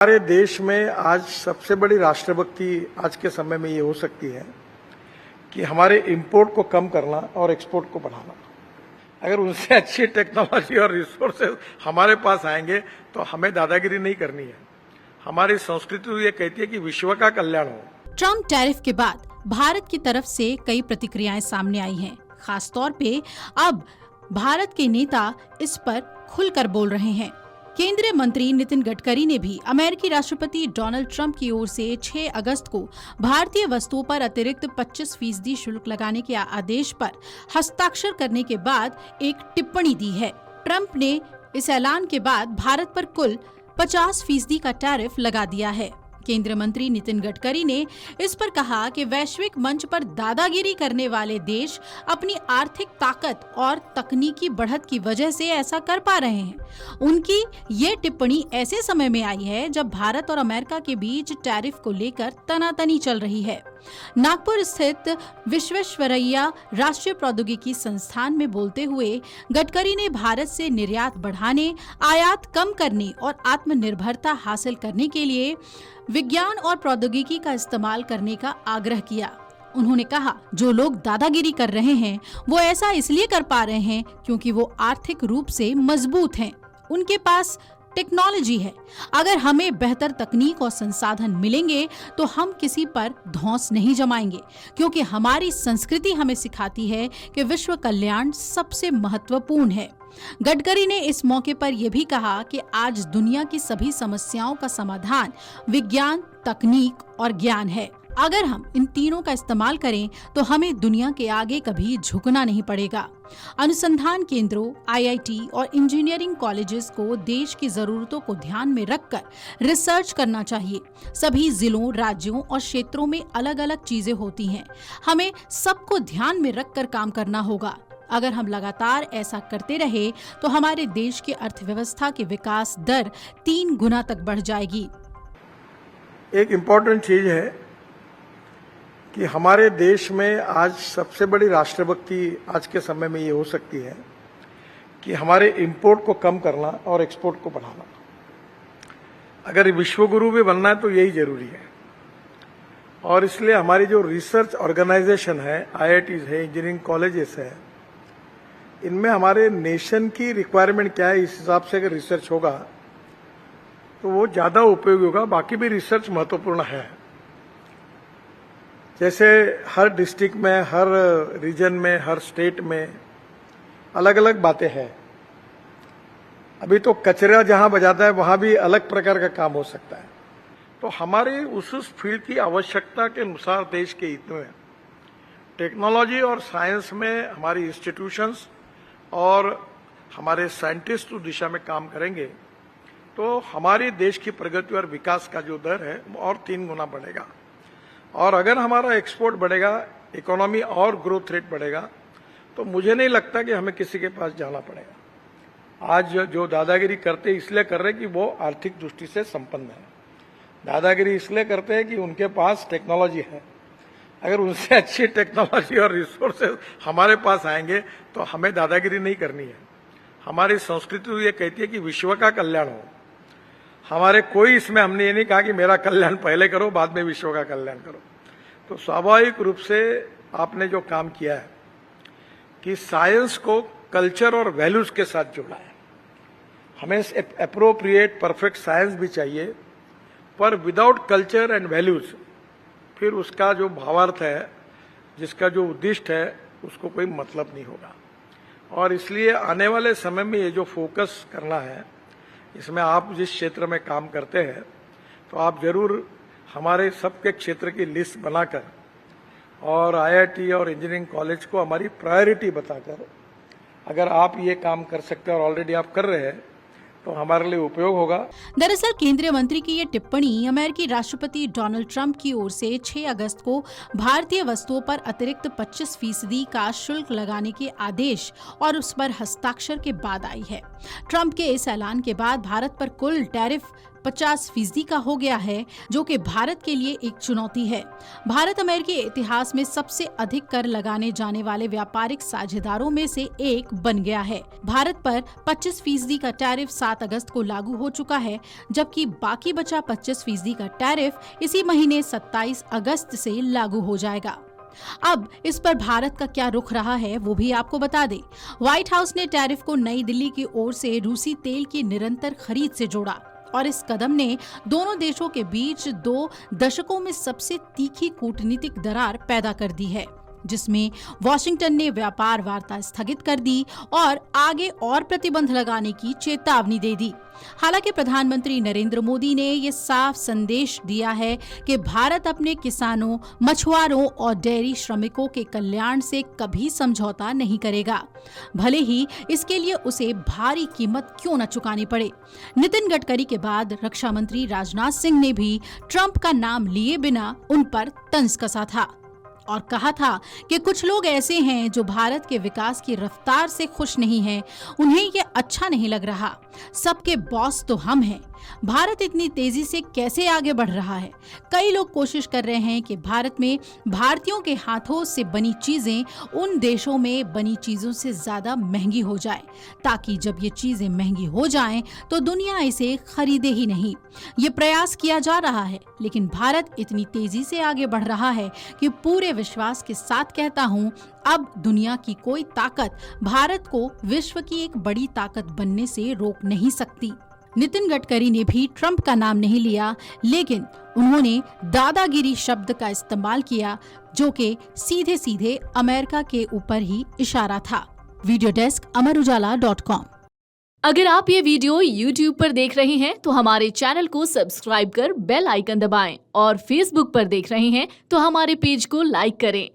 हमारे देश में आज सबसे बड़ी राष्ट्रभक्ति आज के समय में ये हो सकती है कि हमारे इंपोर्ट को कम करना और एक्सपोर्ट को बढ़ाना। अगर उनसे अच्छी टेक्नोलॉजी और रिसोर्सेज हमारे पास आएंगे तो हमें दादागिरी नहीं करनी है। हमारी संस्कृति तो ये कहती है कि विश्व का कल्याण हो। ट्रम्प टैरिफ के बाद भारत की तरफ से कई प्रतिक्रियाएं सामने आई हैं। खासतौर पे अब भारत के नेता इस पर खुलकर बोल रहे हैं। केंद्रीय मंत्री नितिन गडकरी ने भी अमेरिकी राष्ट्रपति डोनाल्ड ट्रंप की ओर से 6 अगस्त को भारतीय वस्तुओं पर अतिरिक्त 25% शुल्क लगाने के आदेश पर हस्ताक्षर करने के बाद एक टिप्पणी दी है। ट्रंप ने इस ऐलान के बाद भारत पर कुल 50% का टैरिफ लगा दिया है। केंद्रीय मंत्री नितिन गडकरी ने इस पर कहा कि वैश्विक मंच पर दादागिरी करने वाले देश अपनी आर्थिक ताकत और तकनीकी बढ़त की वजह से ऐसा कर पा रहे हैं। उनकी ये टिप्पणी ऐसे समय में आई है जब भारत और अमेरिका के बीच टैरिफ को लेकर तनातनी चल रही है। नागपुर स्थित विश्वेश्वरैया राष्ट्रीय प्रौद्योगिकी संस्थान में बोलते हुए गडकरी ने भारत से निर्यात बढ़ाने, आयात कम करने और आत्मनिर्भरता हासिल करने के लिए विज्ञान और प्रौद्योगिकी का इस्तेमाल करने का आग्रह किया। उन्होंने कहा, जो लोग दादागिरी कर रहे हैं वो ऐसा इसलिए कर पा रहे हैं क्योंकि वो आर्थिक रूप से मजबूत हैं, उनके पास टेक्नोलॉजी है। अगर हमें बेहतर तकनीक और संसाधन मिलेंगे तो हम किसी पर धौंस नहीं जमाएंगे, क्योंकि हमारी संस्कृति हमें सिखाती है कि विश्व कल्याण सबसे महत्वपूर्ण है। गडकरी ने इस मौके पर यह भी कहा कि आज दुनिया की सभी समस्याओं का समाधान विज्ञान, तकनीक और ज्ञान है। अगर हम इन तीनों का इस्तेमाल करें तो हमें दुनिया के आगे कभी झुकना नहीं पड़ेगा। अनुसंधान केंद्रों, आईआईटी और इंजीनियरिंग कॉलेजेस को देश की जरूरतों को ध्यान में रखकर रिसर्च करना चाहिए। सभी जिलों, राज्यों और क्षेत्रों में अलग अलग चीजें होती हैं। हमें सबको ध्यान में रखकर काम करना होगा। अगर हम लगातार ऐसा करते रहे तो हमारे देश की अर्थव्यवस्था की विकास दर 3 गुना तक बढ़ जाएगी। एक इम्पॉर्टेंट चीज है कि हमारे देश में आज सबसे बड़ी राष्ट्रभक्ति आज के समय में ये हो सकती है कि हमारे इंपोर्ट को कम करना और एक्सपोर्ट को बढ़ाना। अगर विश्वगुरु भी बनना है तो यही जरूरी है। और इसलिए हमारी जो रिसर्च ऑर्गेनाइजेशन है, आईआईटीज है, इंजीनियरिंग कॉलेजेस है, इनमें हमारे नेशन की रिक्वायरमेंट क्या है, इस हिसाब से अगर रिसर्च होगा तो वो ज्यादा उपयोगी होगा। बाकी भी रिसर्च महत्वपूर्ण है। जैसे हर डिस्ट्रिक्ट में, हर रीजन में, हर स्टेट में अलग अलग बातें हैं। अभी तो कचरा जहां बजाता है वहां भी अलग प्रकार का काम हो सकता है। तो हमारे उस फील्ड की आवश्यकता के अनुसार देश के हित में टेक्नोलॉजी और साइंस में हमारी इंस्टीट्यूशंस और हमारे साइंटिस्ट उस दिशा में काम करेंगे तो हमारे देश की प्रगति और विकास का जो दर है वो और 3 गुना बढ़ेगा। और अगर हमारा एक्सपोर्ट बढ़ेगा, इकोनॉमी और ग्रोथ रेट बढ़ेगा, तो मुझे नहीं लगता कि हमें किसी के पास जाना पड़ेगा। आज जो दादागिरी करते इसलिए कर रहे हैं कि वो आर्थिक दृष्टि से संपन्न है। दादागिरी इसलिए करते हैं कि उनके पास टेक्नोलॉजी है। अगर उनसे अच्छी टेक्नोलॉजी और रिसोर्सेज हमारे पास आएंगे तो हमें दादागिरी नहीं करनी है। हमारी संस्कृति तो ये कहती है कि विश्व का कल्याण हो। हमारे कोई इसमें हमने ये नहीं कहा कि मेरा कल्याण पहले करो बाद में विश्व का कल्याण करो। तो स्वाभाविक रूप से आपने जो काम किया है कि साइंस को कल्चर और वैल्यूज के साथ जोड़ा है। हमें एप्रोप्रिएट परफेक्ट साइंस भी चाहिए, पर विदाउट कल्चर एंड वैल्यूज फिर उसका जो भावार्थ है, जिसका जो उद्दिष्ट है, उसको कोई मतलब नहीं होगा। और इसलिए आने वाले समय में ये जो फोकस करना है, इसमें आप जिस क्षेत्र में काम करते हैं तो आप जरूर हमारे सबके क्षेत्र की लिस्ट बनाकर और आईआईटी और इंजीनियरिंग कॉलेज को हमारी प्रायोरिटी बताकर अगर आप ये काम कर सकते हैं और ऑलरेडी आप कर रहे हैं तो हमारे लिए उपयोग होगा। दरअसल केंद्रीय मंत्री की ये टिप्पणी अमेरिकी राष्ट्रपति डोनाल्ड ट्रंप की ओर से 6 अगस्त को भारतीय वस्तुओं पर अतिरिक्त 25% का शुल्क लगाने के आदेश और उस पर हस्ताक्षर के बाद आई है। ट्रंप के इस ऐलान के बाद भारत पर कुल टैरिफ 50% का हो गया है, जो कि भारत के लिए एक चुनौती है। भारत अमेरिकी इतिहास में सबसे अधिक कर लगाने जाने वाले व्यापारिक साझेदारों में से एक बन गया है। भारत पर 25% का टैरिफ 7 अगस्त को लागू हो चुका है, जबकि बाकी बचा 25% का टैरिफ इसी महीने 27 अगस्त से लागू हो जाएगा। अब इस पर भारत का क्या रुख रहा है वो भी आपको बता दें। व्हाइट हाउस ने टैरिफ को नई दिल्ली की ओर से रूसी तेल की निरंतर खरीद से जोड़ा और इस कदम ने दोनों देशों के बीच 2 दशकों में सबसे तीखी कूटनीतिक दरार पैदा कर दी है, जिसमें वॉशिंगटन ने व्यापार वार्ता स्थगित कर दी और आगे और प्रतिबंध लगाने की चेतावनी दे दी। हालांकि प्रधानमंत्री नरेंद्र मोदी ने ये साफ संदेश दिया है कि भारत अपने किसानों, मछुआरों और डेयरी श्रमिकों के कल्याण से कभी समझौता नहीं करेगा, भले ही इसके लिए उसे भारी कीमत क्यों न चुकानी पड़े। नितिन गडकरी के बाद रक्षा मंत्री राजनाथ सिंह ने भी ट्रंप का नाम लिए बिना उन पर तंज कसा था और कहा था कि कुछ लोग ऐसे हैं जो भारत के विकास की रफ्तार से खुश नहीं हैं, उन्हें ये अच्छा नहीं लग रहा। सबके बॉस तो हम हैं। भारत इतनी तेजी से कैसे आगे बढ़ रहा है? कई लोग कोशिश कर रहे हैं कि भारत में भारतीयों के हाथों से बनी चीजें उन देशों में बनी चीजों से ज्यादा महंगी हो जाए, ताकि जब ये चीजें महंगी हो जाएं तो दुनिया इसे खरीदे ही नहीं। ये प्रयास किया जा रहा है, लेकिन भारत इतनी तेजी से आगे बढ़ रहा है कि पूरे विश्वास के साथ कहता हूँ, अब दुनिया की कोई ताकत भारत को विश्व की एक बड़ी ताकत बनने से रोक नहीं सकती। नितिन गडकरी ने भी ट्रंप का नाम नहीं लिया, लेकिन उन्होंने दादागिरी शब्द का इस्तेमाल किया, जो कि सीधे सीधे अमेरिका के ऊपर ही इशारा था। Video desk Amar Ujala dot com. अगर आप ये वीडियो YouTube पर देख रहे हैं तो हमारे चैनल को सब्सक्राइब कर बेल आइकन दबाएं और Facebook पर देख रहे हैं तो हमारे पेज को लाइक करें।